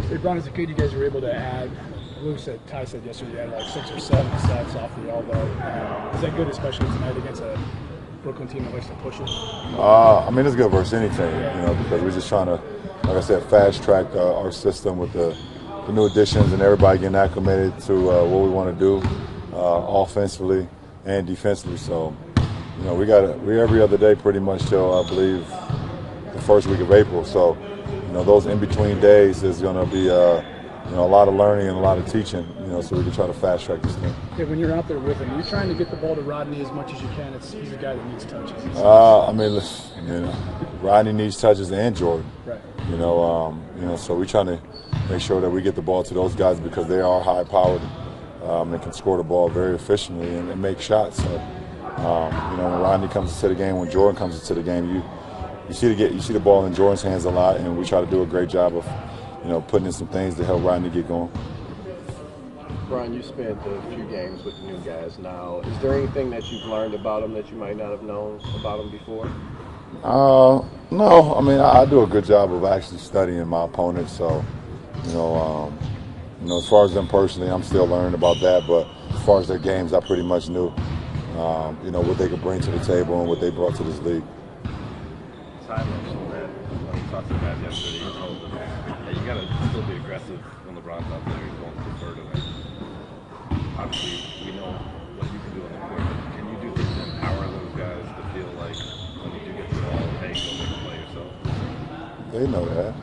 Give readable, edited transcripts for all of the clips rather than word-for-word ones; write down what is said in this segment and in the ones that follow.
LeBron, as a kid, you guys were able to add. Ty said yesterday, you had like 6 or 7 sacks off the elbow. Is that good, especially tonight against a Brooklyn team that likes to push it? I mean, it's good versus any team, because we're just trying to, like I said, fast track our system with the new additions and everybody getting acclimated to what we want to do offensively and defensively. So, we every other day pretty much till I believe the first week of April. So, those in between days is going to be a lot of learning and a lot of teaching, so we can try to fast track this thing. Yeah, when you're out there with him, you're trying to get the ball to Rodney as much as you can. He's a guy that needs touches. I mean, listen, Rodney needs touches and Jordan. Right. So we're trying to make sure that we get the ball to those guys because they are high-powered and can score the ball very efficiently and make shots. So, when Rodney comes into the game, when Jordan comes into the game, you see the ball in Jordan's hands a lot, and we try to do a great job of putting in some things to help Rodney get going. Brian, you spent a few games with the new guys now. Is there anything that you've learned about them that you might not have known about them before? No. I mean, I do a good job of actually studying my opponents. So, as far as them personally, I'm still learning about that. But as far as their games, I pretty much knew, what they could bring to the table and what they brought to this league. Ty mentioned that when we talked to the guys yesterday, he told them that you got to still be aggressive when LeBron's out there. He's going to defer to him. Obviously, we know what you can do on the court. Can you do things to empower those guys to feel like when you do get the ball, hey, go make a play yourself? They know that.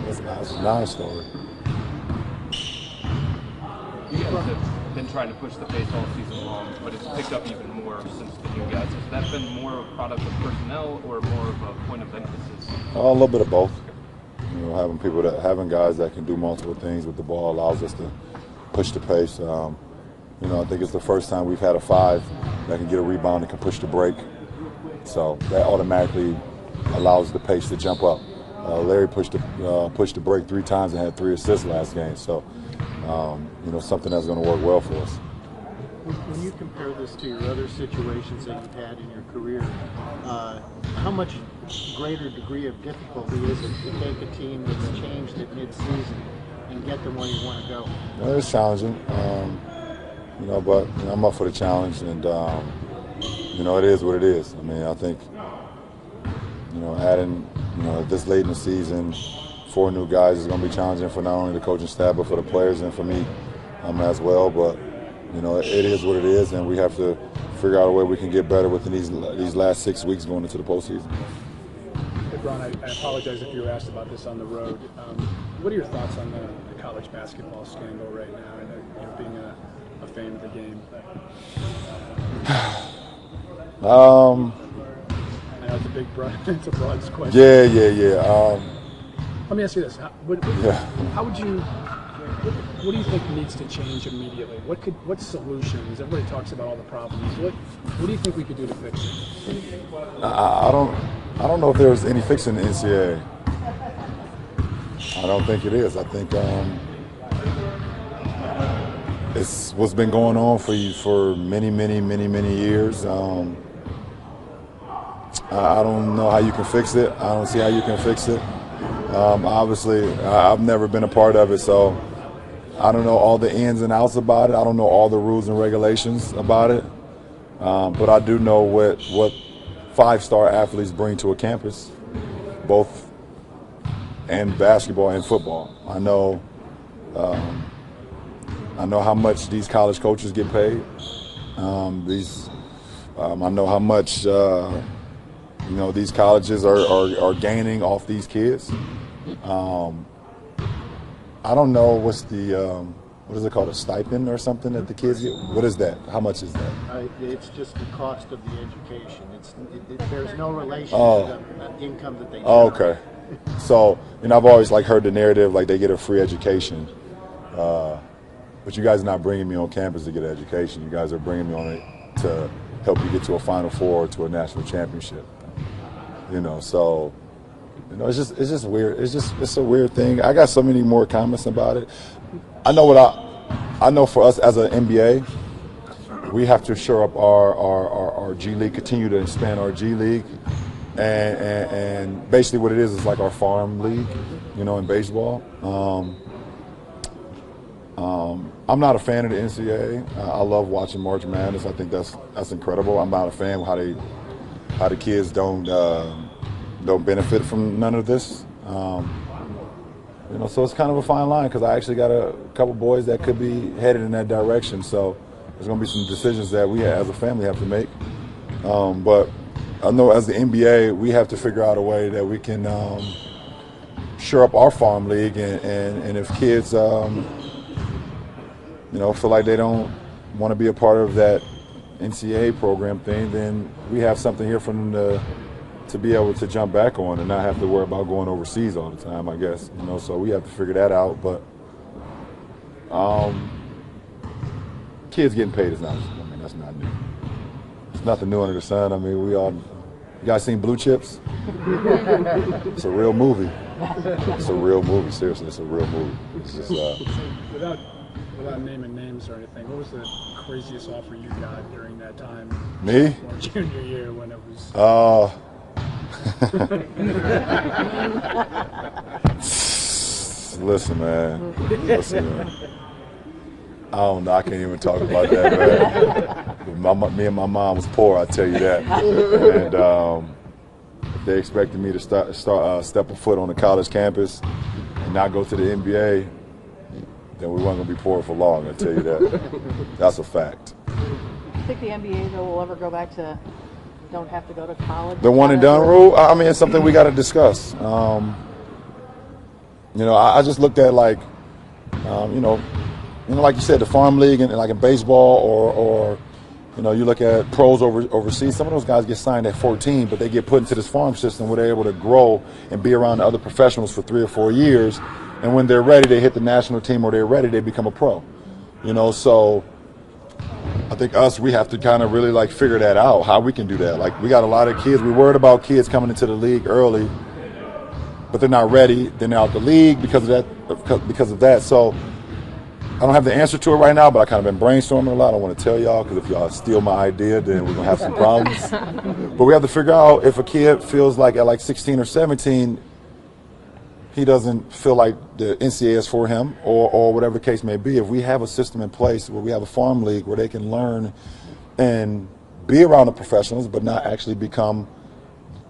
It's a non-story. You guys have been trying to push the pace all season long, but it's picked up even more since the new guys. Has that been more of a product of personnel or more of a point of emphasis? A little bit of both. Having guys that can do multiple things with the ball allows us to push the pace. I think it's the first time we've had a 5 that can get a rebound and can push the break. So that automatically allows the pace to jump up. Larry pushed the break 3 times and had 3 assists last game. So, something that's going to work well for us. When you compare this to your other situations that you've had in your career, how much greater degree of difficulty is it to take a team that's changed at mid-season and get them where you want to go? It's challenging, but I'm up for the challenge, and it is what it is. I mean, I think adding this late in the season 4 new guys is going to be challenging for not only the coaching staff but for the players and for me as well. But it is what it is, and we have to figure out a way we can get better within these last 6 weeks going into the postseason. LeBron, I apologize if you were asked about this on the road. What are your thoughts on the college basketball scandal right now, and being a fan of the game? I know it's a big, it's a broad question. Yeah. Let me ask you this: what do you think needs to change immediately? What solutions? Everybody talks about all the problems. What do you think we could do to fix it? I don't know if there's any fixing the NCAA. I don't think it is. I think it's what's been going on for many years. I don't know how you can fix it. I don't see how you can fix it. Obviously, I've never been a part of it, so I don't know all the ins and outs about it. I don't know all the rules and regulations about it. But I do know what 5-star athletes bring to a campus, both in basketball and football. I know how much these college coaches get paid. I know how much these colleges are gaining off these kids. I don't know what's the what is it called, a stipend or something that the kids get? What is that? How much is that? It's just the cost of the education. There's no relation to the income that they generate. Oh, okay. So, I've always heard the narrative like they get a free education. But you guys are not bringing me on campus to get an education. You guys are bringing me on it to help you get to a Final Four or to a national championship. So it's just weird. It's a weird thing. I got so many more comments about it. I know for us as an NBA, we have to shore up our G League, continue to expand our G League, and basically what it is like our farm league, you know, in baseball. I'm not a fan of the NCAA. I love watching March Madness. I think that's incredible. I'm not a fan of how the kids don't benefit from none of this. You know, so it's kind of a fine line because I actually got a couple boys that could be headed in that direction. So there's going to be some decisions that we as a family have to make. But I know as the NBA, we have to figure out a way that we can shore up our farm league, and if kids, you know, feel like they don't want to be a part of that NCAA program thing, then we have something here for them to be able to jump back on and not have to worry about going overseas all the time, I guess. You know, so we have to figure that out. But kids getting paid is not, I mean, that's not new. It's nothing new under the sun. I mean, you guys seen Blue Chips? It's a real movie. It's a real movie, seriously, it's a real movie. It's just, without naming names or anything, what was the craziest offer you got during that time? Me? Or junior year when it was... Listen, man. I don't know. I can't even talk about that, man. Me and my mom was poor, I tell you that. And if they expected me to step a foot on the college campus and not go to the NBA, then we weren't going to be poor for long, I tell you that. That's a fact. Do you think the NBA, though, will ever go back to don't have to go to college? The one and done rule? I mean, it's something we got to discuss. You know, I just looked at like, you know, like you said, the farm league and like in baseball or you know, you look at pros overseas. Some of those guys get signed at 14, but they get put into this farm system where they're able to grow and be around other professionals for 3 or 4 years. And when they're ready, they hit the national team, or they're ready, they become a pro. You know, so I think we have to kind of really like figure that out, how we can do that. Like, we got a lot of kids. We're worried about kids coming into the league early, but they're not ready. They're out the league because of that. So I don't have the answer to it right now, but I kind of been brainstorming a lot. I don't want to tell y'all because if y'all steal my idea, then we're going to have some problems. But we have to figure out if a kid feels like at like 16 or 17, he doesn't feel like the NCAA is for him or whatever the case may be. If we have a system in place where we have a farm league where they can learn and be around the professionals but not actually become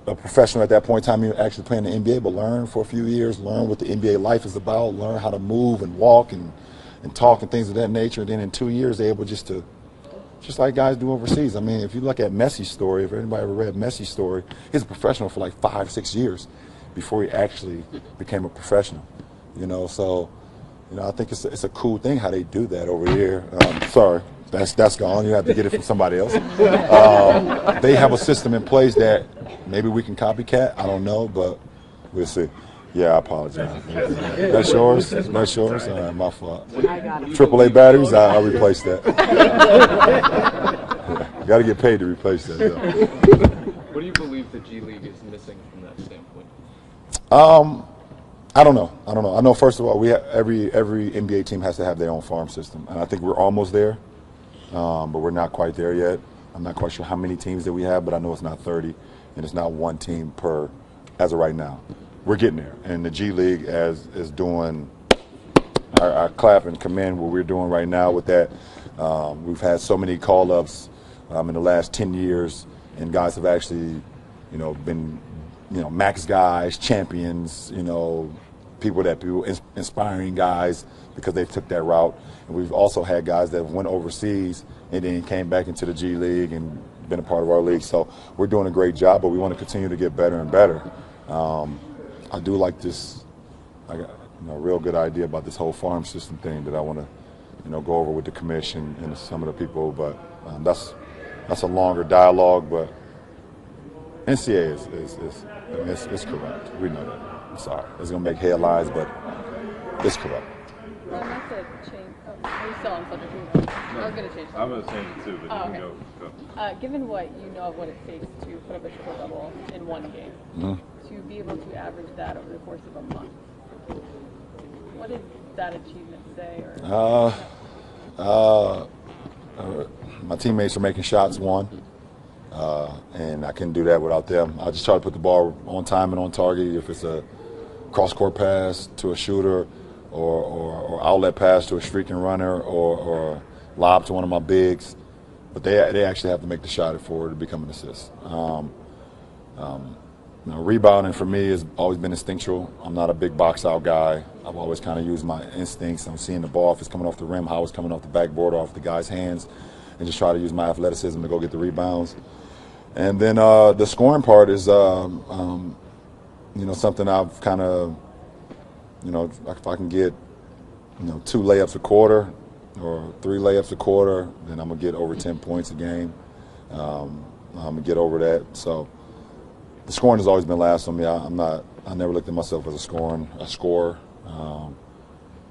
a professional at that point in time, you're actually playing the NBA, but learn for a few years, learn what the NBA life is about, learn how to move and walk and talk and things of that nature. And then in 2 years, they're able just like guys do overseas. I mean, if you look at Messi's story, if anybody ever read Messi's story, he's a professional for like 5-6 years before he actually became a professional. You know, so, you know, I think it's a cool thing how they do that over here. Sorry, that's gone. You have to get it from somebody else. They have a system in place that maybe we can copycat. I don't know, but we'll see. Yeah, I apologize. That's yours? That's yours? All right, my fault. I got it. AAA batteries, I'll replace that. Yeah, got to get paid to replace that, though. What do you believe the G League is missing from that standpoint? I don't know. I know, first of all, we have every NBA team has to have their own farm system, and I think we're almost there, but we're not quite there yet. I'm not quite sure how many teams that we have, but I know it's not 30, and it's not one team per as of right now. We're getting there, and the G League is doing our clap and commend what we're doing right now with that. We've had so many call-ups in the last 10 years, and guys have actually, you know, been, you know, max guys, champions, you know, people inspiring guys because they took that route. And we've also had guys that went overseas and then came back into the G League and been a part of our league. So we're doing a great job, but we want to continue to get better and better. I do like this. I got a real good idea about this whole farm system thing that I want to, you know, go over with the commission and some of the people. But that's a longer dialogue. But NCAA is corrupt. We know that. I'm sorry. It's gonna make headlines, but it's corrupt. Well, not to change. Are you still on subject? I was going to change. I'm going to change it too, but you can go. Given what you know of what it takes to put up a triple double in one game, to be able to average that over the course of a month, what did that achievement say? Or My teammates are making shots, one. and I couldn't do that without them. I just try to put the ball on time and on target. If it's a cross-court pass to a shooter or outlet pass to a streaking runner or lob to one of my bigs, but they actually have to make the shot for it to become an assist. Rebounding for me has always been instinctual. I'm not a big box-out guy. I've always kind of used my instincts. I'm seeing the ball, if it's coming off the rim, how it's coming off the backboard, off the guy's hands, and just try to use my athleticism to go get the rebounds. And then the scoring part is, something I've kind of, if I can get, 2 layups a quarter or 3 layups a quarter, then I'm gonna get over 10 points a game. I'm gonna get over that. So the scoring has always been last on me. I never looked at myself as a scorer.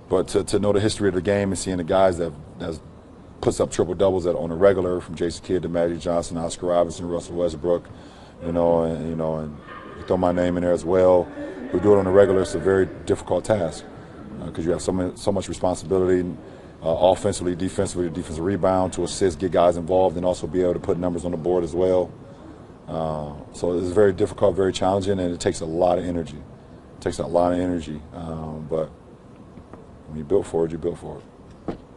But to know the history of the game and seeing the guys that puts up triple doubles on a regular, from Jason Kidd to Magic Johnson, Oscar Robertson, Russell Westbrook, and you throw my name in there as well. We do it on a regular. It's a very difficult task because you have so much responsibility, offensively, defensively, defensive rebound, to assist, get guys involved, and also be able to put numbers on the board as well. So it's very difficult, very challenging, and it takes a lot of energy. But when you built for it, you built for it.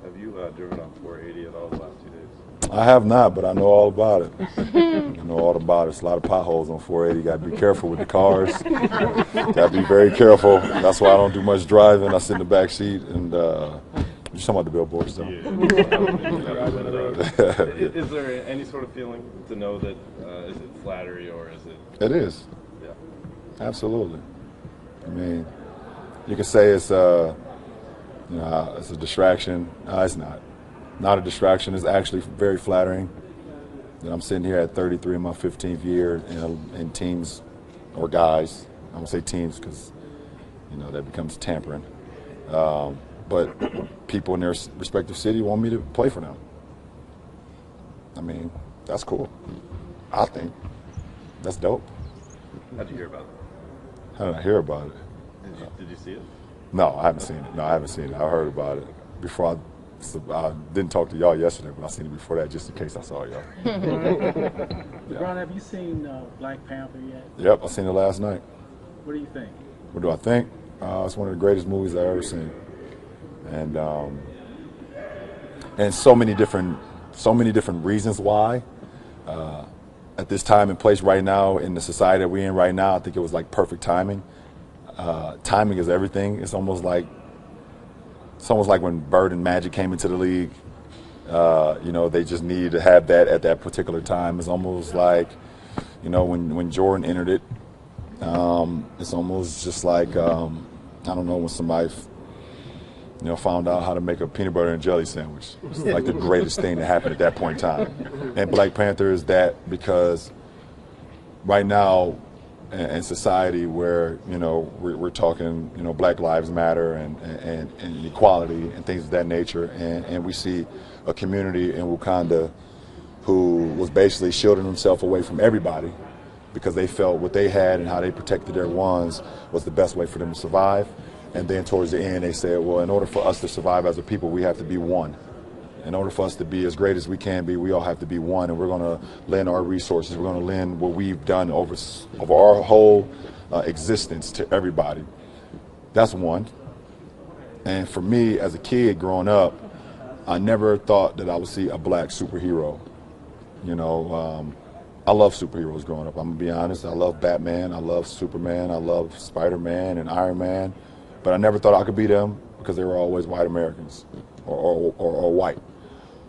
Have you driven on 480 at all the last 2 days? I have not, but I know all about it. I know all about it. There's a lot of potholes on 480. You got to be careful with the cars. Got to be very careful. That's why I don't do much driving. I sit in the back seat and you're talking about the Billboard stuff. Yeah. Is there any sort of feeling to know that is it flattery or is it? It is. Yeah. Absolutely. I mean, you can say it's a distraction. No, it's not. Not a distraction. It's actually very flattering that I'm sitting here at 33 in my 15th year in teams or guys. I don't say teams because, that becomes tampering. But people in their respective city want me to play for them. I mean, that's cool. I think that's dope. How'd you hear about it? How did I hear about it? Did you see it? No, I haven't seen it. I heard about it before. I didn't talk to y'all yesterday, but I seen it before that just in case I saw y'all. LeBron, have you seen Black Panther yet? Yep, I seen it last night. What do you think? What do I think? It's one of the greatest movies I've ever seen, and so many different reasons why. At this time and place right now in the society that we're in right now, I think it was like perfect timing. Timing is everything. It's almost like when Bird and Magic came into the league. They just needed to have that at that particular time. It's almost like, when Jordan entered it. It's almost just like when somebody found out how to make a peanut butter and jelly sandwich. It was like the greatest thing that happened at that point in time. And Black Panther is that because right now in society where, we're talking, Black Lives Matter and equality and things of that nature, and we see a community in Wakanda who was basically shielding themselves away from everybody because they felt what they had and how they protected their ones was the best way for them to survive. And then towards the end, they said, well, in order for us to survive as a people, we have to be one. In order for us to be as great as we can be, we all have to be one, and we're going to lend our resources. We're going to lend what we've done over our whole existence to everybody. That's one. And for me, as a kid growing up, I never thought that I would see a Black superhero. I love superheroes growing up. I'm going to be honest. I love Batman. I love Superman. I love Spider-Man and Iron Man. But I never thought I could be them because they were always white Americans or white.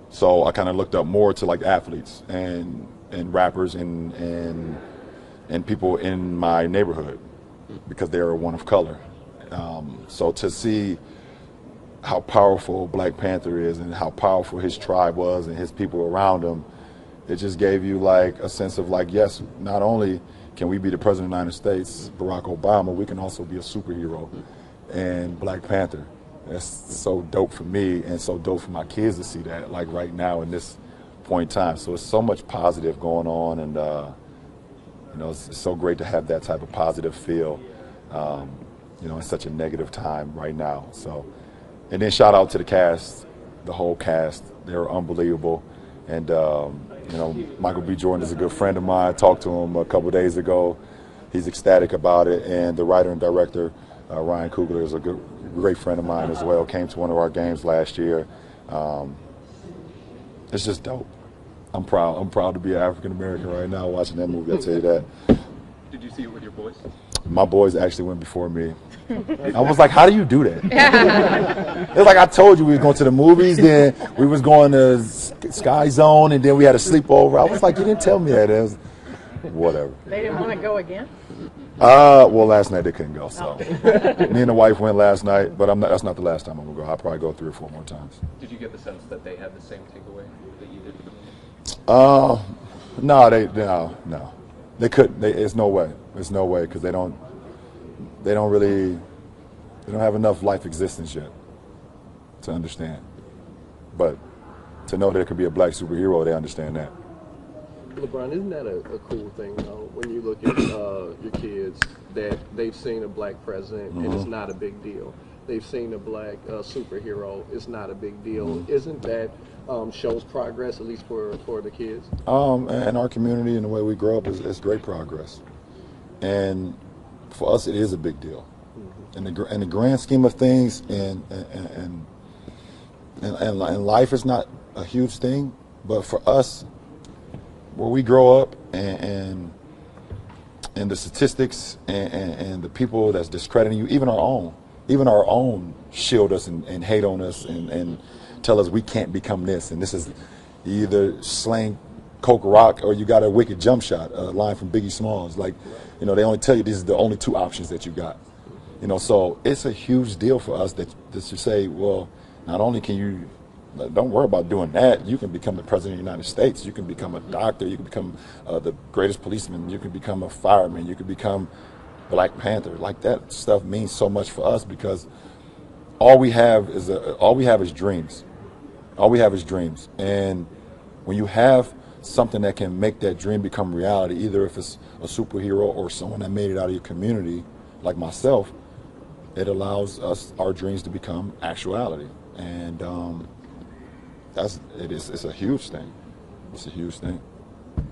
So I kind of looked up more to like athletes and rappers and people in my neighborhood because they were one of color. So to see how powerful Black Panther is and how powerful his tribe was and his people around him, it just gave you like a sense of like, yes, not only can we be the president of the United States, Barack Obama, we can also be a superhero. And Black Panther, that's so dope for me and so dope for my kids to see that like right now in this point in time. So it's so much positive going on, and it's so great to have that type of positive feel, in such a negative time right now. So, and then shout out to the cast, the whole cast. They were unbelievable. And you know, Michael B. Jordan is a good friend of mine. I talked to him a couple days ago. He's ecstatic about it. And the writer and director, Ryan Coogler, is a great friend of mine as well. Came to one of our games last year. It's just dope. I'm proud. I'm proud to be an African American right now watching that movie. I'll tell you that. Did you see it with your boys? My boys actually went before me. I was like, how do you do that? It's like I told you we were going to the movies, then we was going to Sky Zone, and then we had a sleepover. I was like, you didn't tell me that. It was, whatever. They didn't want to go again? Well, last night they couldn't go, so. Me and the wife went last night, but that's not the last time I'm going to go. I'll probably go 3 or 4 more times. Did you get the sense that they had the same takeaway that you did? No. They couldn't. There's no way. There's no way, because they don't have enough life existence yet to understand. But to know there could be a black superhero, they understand that. LeBron, isn't that a cool thing, though, when you look at your kids, that they've seen a black president and it's not a big deal? They've seen a black superhero, it's not a big deal. Isn't that shows progress, at least for the kids? And our community and the way we grow up is great progress. And for us, it is a big deal. In the grand scheme of things, and life is not a huge thing, but for us, where we grow up and the statistics and the people that's discrediting you, even our own shield us and hate on us and tell us we can't become this, and this is either slang coke rock or you got a wicked jump shot, a line from Biggie Smalls. Like, you know, they only tell you these are the only 2 options that you got. You know, so it's a huge deal for us that to say, well, not only can you, don't worry about doing that, you can become the president of the United States, you can become a doctor, you can become the greatest policeman, you can become a fireman, you can become Black Panther. Like, that stuff means so much for us, because all we have is dreams. All we have is dreams. And when you have something that can make that dream become reality, either if it's a superhero or someone that made it out of your community, like myself, it allows us, our dreams, to become actuality. And it's a huge thing. It's a huge thing.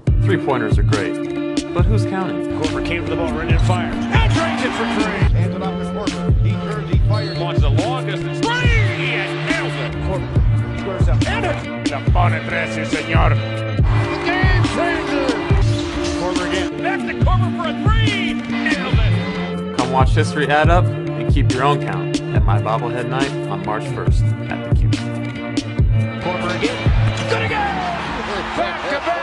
3-pointers are great, but who's counting? Corver came for the ball, ready to fire. And drains it for 3. Hands it off to Corver. He turns, he fires. Launches a long distance. 3! He nails it. Corver squares up. And it! La pone 3, señor. The game changer. Corver again. Back to Corver for a 3. Nails it. Come watch history add up and keep your own count at my bobblehead night on March 1st at the Cube. Corver again. Good again. Back to back.